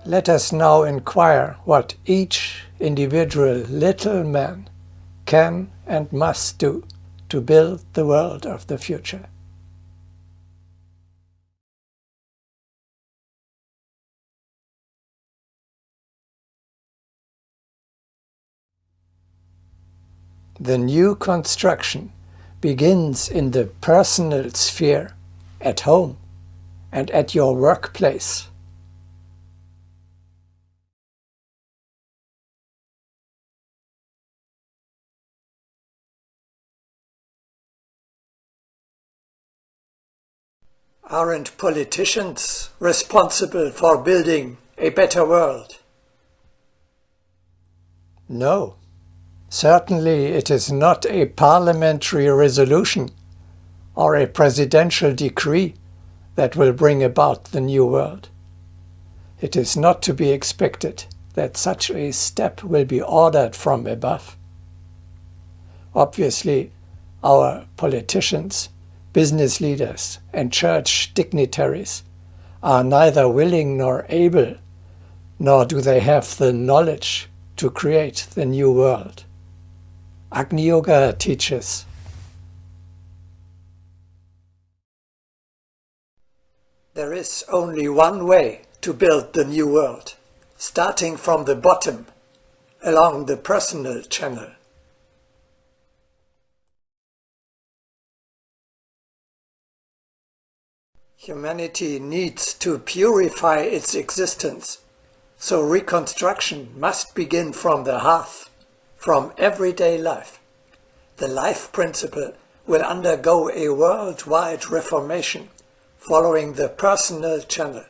Let us now inquire what each individual little man can and must do to build the world of the future. The new construction begins in the personal sphere, at home and at your workplace. Aren't politicians responsible for building a better world? No, certainly it is not a parliamentary resolution or a presidential decree that will bring about the new world. It is not to be expected that such a step will be ordered from above. Obviously, our politicians, business leaders and church dignitaries are neither willing nor able, nor do they have the knowledge to create the new world. Agni Yoga teaches, there is only one way to build the new world, starting from the bottom, along the personal channel. Humanity needs to purify its existence, so reconstruction must begin from the hearth, from everyday life. The life principle will undergo a worldwide reformation, following the personal channel.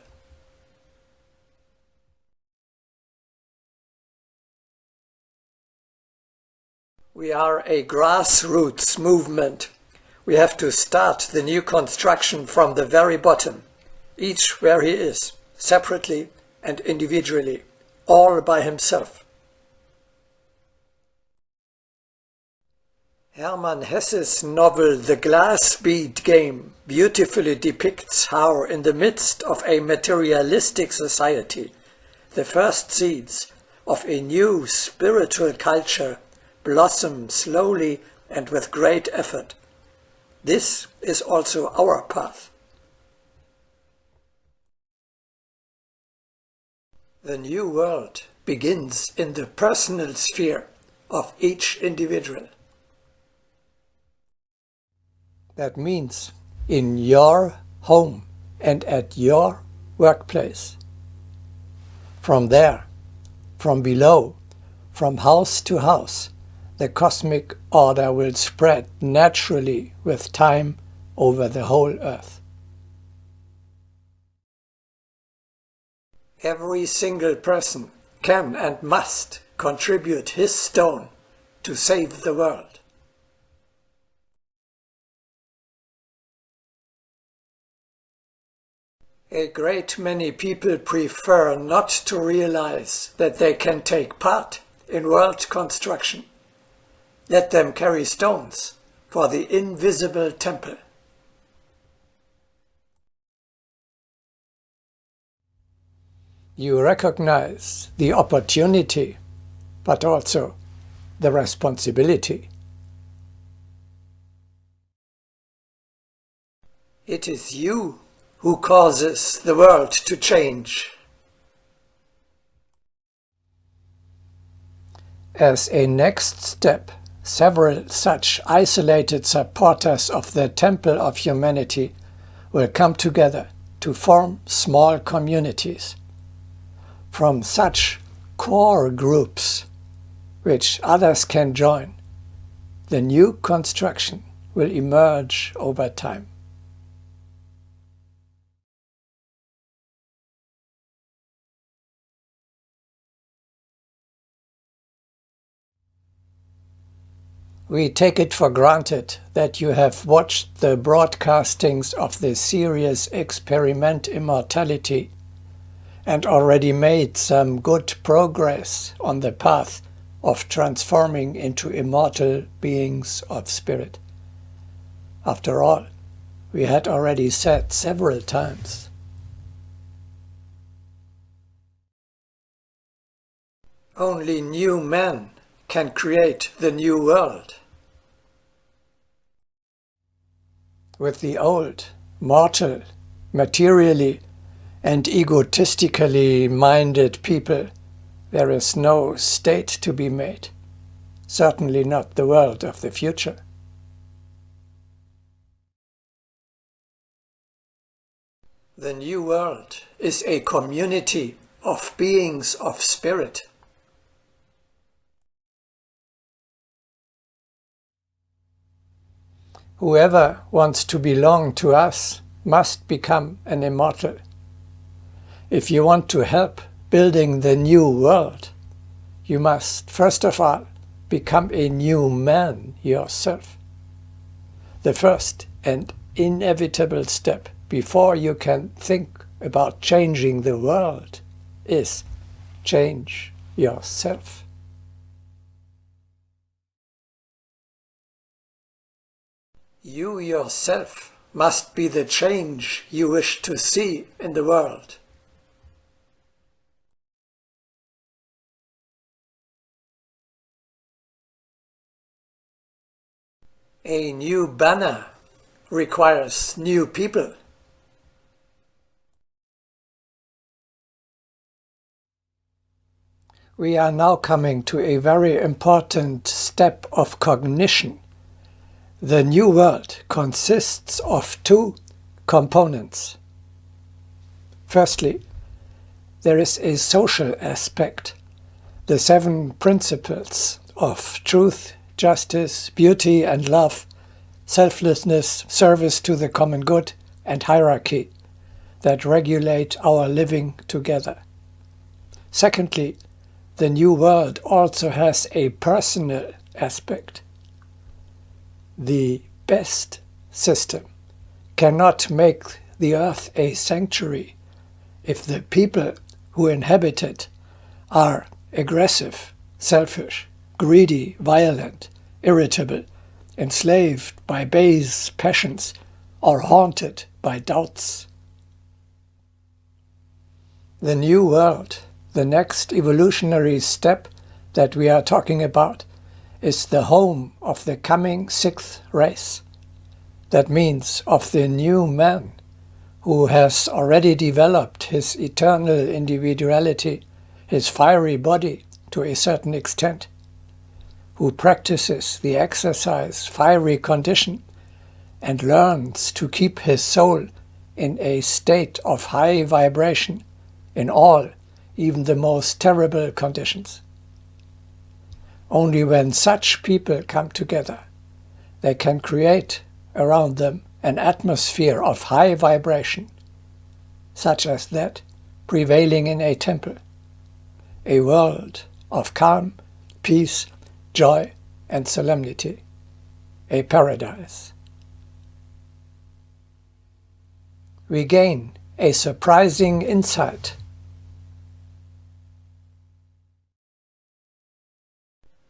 We are a grassroots movement. We have to start the new construction from the very bottom, each where he is, separately and individually, all by himself. Hermann Hesse's novel The Glass Bead Game beautifully depicts how, in the midst of a materialistic society, the first seeds of a new spiritual culture blossom slowly and with great effort. This is also our path. The new world begins in the personal sphere of each individual. That means in your home and at your workplace. From there, from below, from house to house, the cosmic order will spread naturally with time over the whole earth. Every single person can and must contribute his stone to save the world. A great many people prefer not to realize that they can take part in world construction. Let them carry stones for the invisible temple. You recognize the opportunity, but also the responsibility. It is you who causes the world to change. As a next step, several such isolated supporters of the Temple of Humanity will come together to form small communities. From such core groups, which others can join, the new construction will emerge over time. We take it for granted that you have watched the broadcastings of the series Experiment Immortality and already made some good progress on the path of transforming into immortal beings of spirit. After all, we had already said several times Only new men can create the new world. With the old, mortal, materially and egotistically minded people, there is no state to be made, certainly not the world of the future. The new world is a community of beings of spirit. Whoever wants to belong to us must become an immortal. If you want to help building the new world, you must first of all become a new man yourself. The first and inevitable step before you can think about changing the world is change yourself. You yourself must be the change you wish to see in the world. A new banner requires new people. We are now coming to a very important step of cognition. The new world consists of two components. Firstly, there is a social aspect, the 7 principles of truth, justice, beauty and love, selflessness, service to the common good, and hierarchy that regulate our living together. Secondly, the new world also has a personal aspect. The best system cannot make the earth a sanctuary if the people who inhabit it are aggressive, selfish, greedy, violent, irritable, enslaved by base passions, or haunted by doubts. The new world, the next evolutionary step that we are talking about, is the home of the coming 6th race. That means of the new man who has already developed his eternal individuality, his fiery body to a certain extent, who practices the exercise fiery condition and learns to keep his soul in a state of high vibration in all, even the most terrible conditions. Only when such people come together, they can create around them an atmosphere of high vibration, such as that prevailing in a temple, a world of calm, peace, joy and solemnity, a paradise. We gain a surprising insight.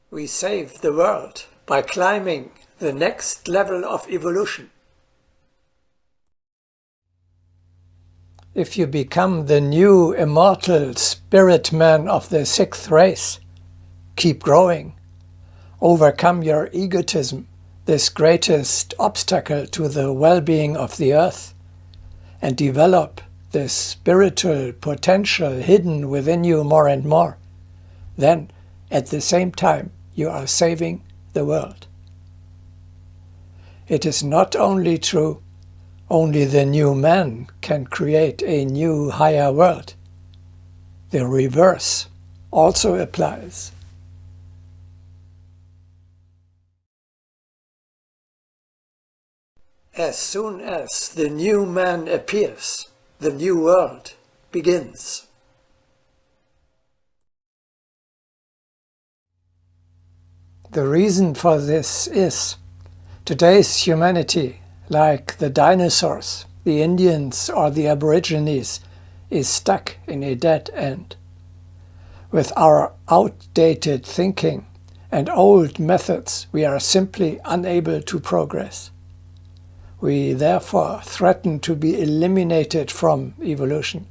We save the world by climbing the next level of evolution. If you become the new immortal spirit man of the 6th race, keep growing, overcome your egotism, this greatest obstacle to the well-being of the earth, and develop the spiritual potential hidden within you more and more, then at the same time you are saving the world. It is not only true, only the new man can create a new higher world. The reverse also applies. As soon as the new man appears, the new world begins. The reason for this is today's humanity, like the dinosaurs, the Indians or the Aborigines, is stuck in a dead end. With our outdated thinking and old methods, we are simply unable to progress. We therefore threaten to be eliminated from evolution,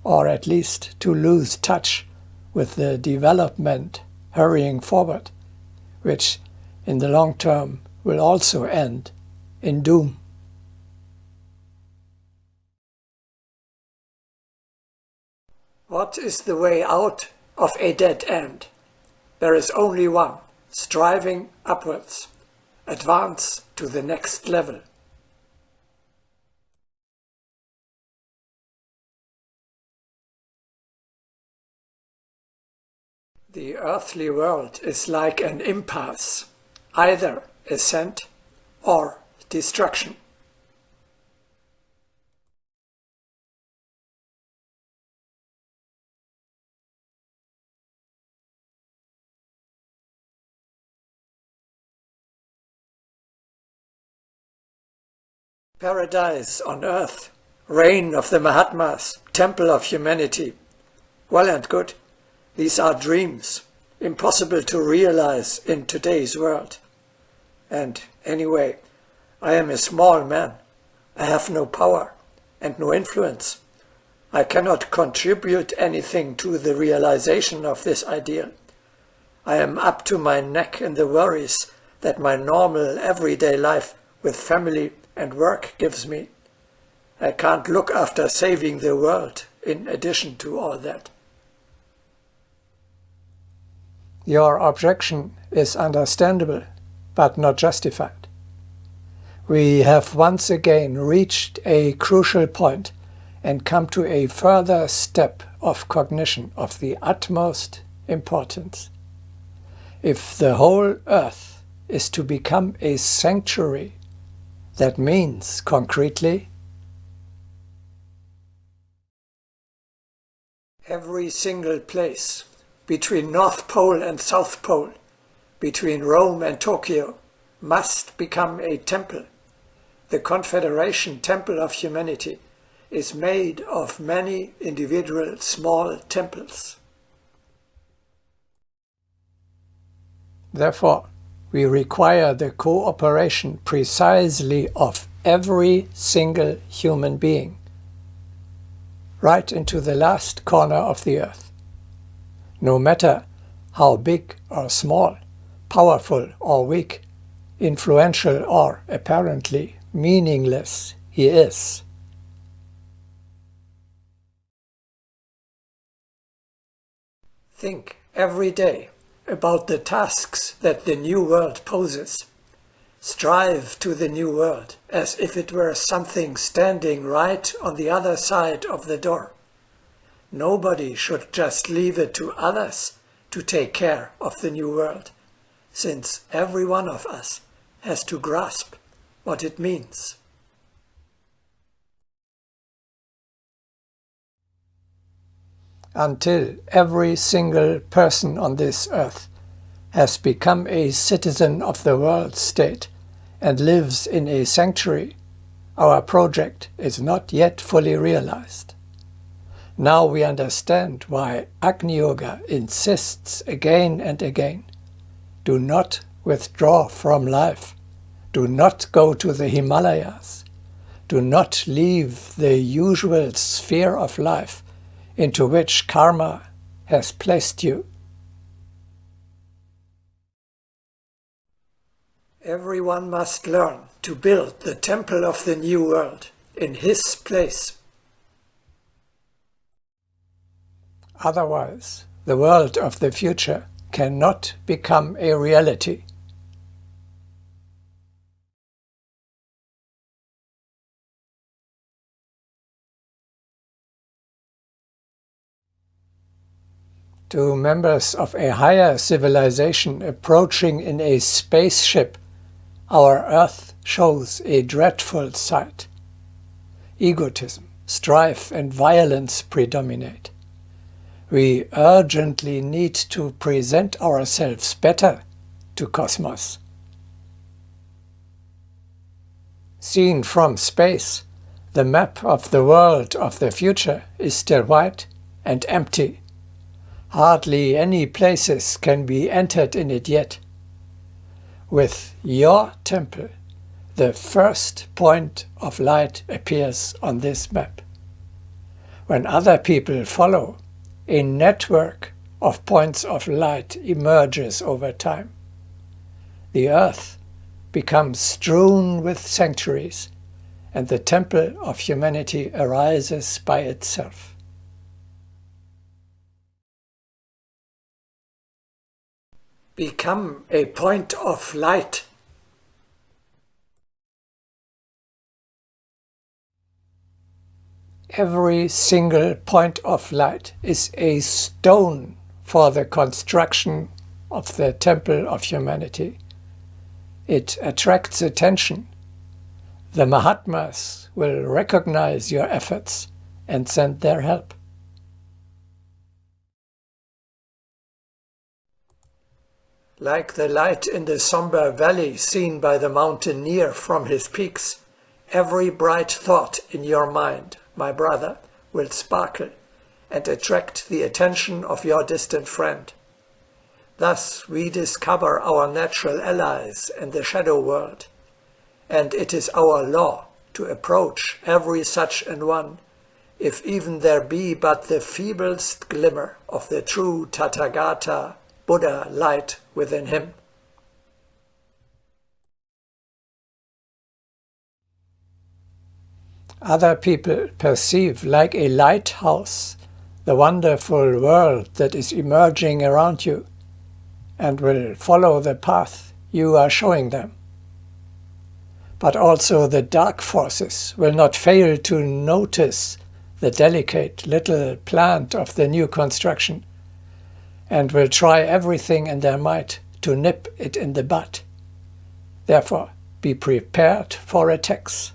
or at least to lose touch with the development hurrying forward, which in the long term will also end in doom. What is the way out of a dead end? There is only one: striving upwards. Advance to the next level. The earthly world is like an impasse, either ascent or destruction. Paradise on earth, reign of the Mahatmas, temple of humanity. Well and good. These are dreams, impossible to realize in today's world. And anyway, I am a small man. I have no power and no influence. I cannot contribute anything to the realization of this ideal. I am up to my neck in the worries that my normal everyday life with family and work gives me. I can't look after saving the world in addition to all that. Your objection is understandable, but not justified. We have once again reached a crucial point and come to a further step of cognition of the utmost importance. If the whole earth is to become a sanctuary, that means, concretely, every single place between North Pole and South Pole, between Rome and Tokyo, must become a temple. The Confederation Temple of Humanity is made of many individual small temples. Therefore, we require the cooperation precisely of every single human being, right into the last corner of the earth. No matter how big or small, powerful or weak, influential or apparently meaningless he is. Think every day about the tasks that the new world poses. Strive to the new world as if it were something standing right on the other side of the door. Nobody should just leave it to others to take care of the new world, since every one of us has to grasp what it means. Until every single person on this earth has become a citizen of the world state and lives in a sanctuary, our project is not yet fully realized. Now we understand why Agni Yoga insists again and again: do not withdraw from life, do not go to the Himalayas, do not leave the usual sphere of life into which karma has placed you. Everyone must learn to build the temple of the new world in his place. Otherwise, the world of the future cannot become a reality. To members of a higher civilization approaching in a spaceship, our Earth shows a dreadful sight. Egotism, strife, and violence predominate. We urgently need to present ourselves better to Cosmos. Seen from space, the map of the world of the future is still white and empty. Hardly any places can be entered in it yet. With your temple, the first point of light appears on this map. When other people follow, a network of points of light emerges over time. The earth becomes strewn with sanctuaries, and the temple of humanity arises by itself. Become a point of light. Every single point of light is a stone for the construction of the temple of humanity. It attracts attention. The Mahatmas will recognize your efforts and send their help. Like the light in the somber valley seen by the mountaineer from his peaks, every bright thought in your mind, my brother, will sparkle and attract the attention of your distant friend. Thus we discover our natural allies in the shadow world, and it is our law to approach every such an one, if even there be but the feeblest glimmer of the true Tathagata Buddha light within him. Other people perceive like a lighthouse the wonderful world that is emerging around you, and will follow the path you are showing them. But also the dark forces will not fail to notice the delicate little plant of the new construction, and will try everything in their might to nip it in the bud. Therefore, be prepared for attacks.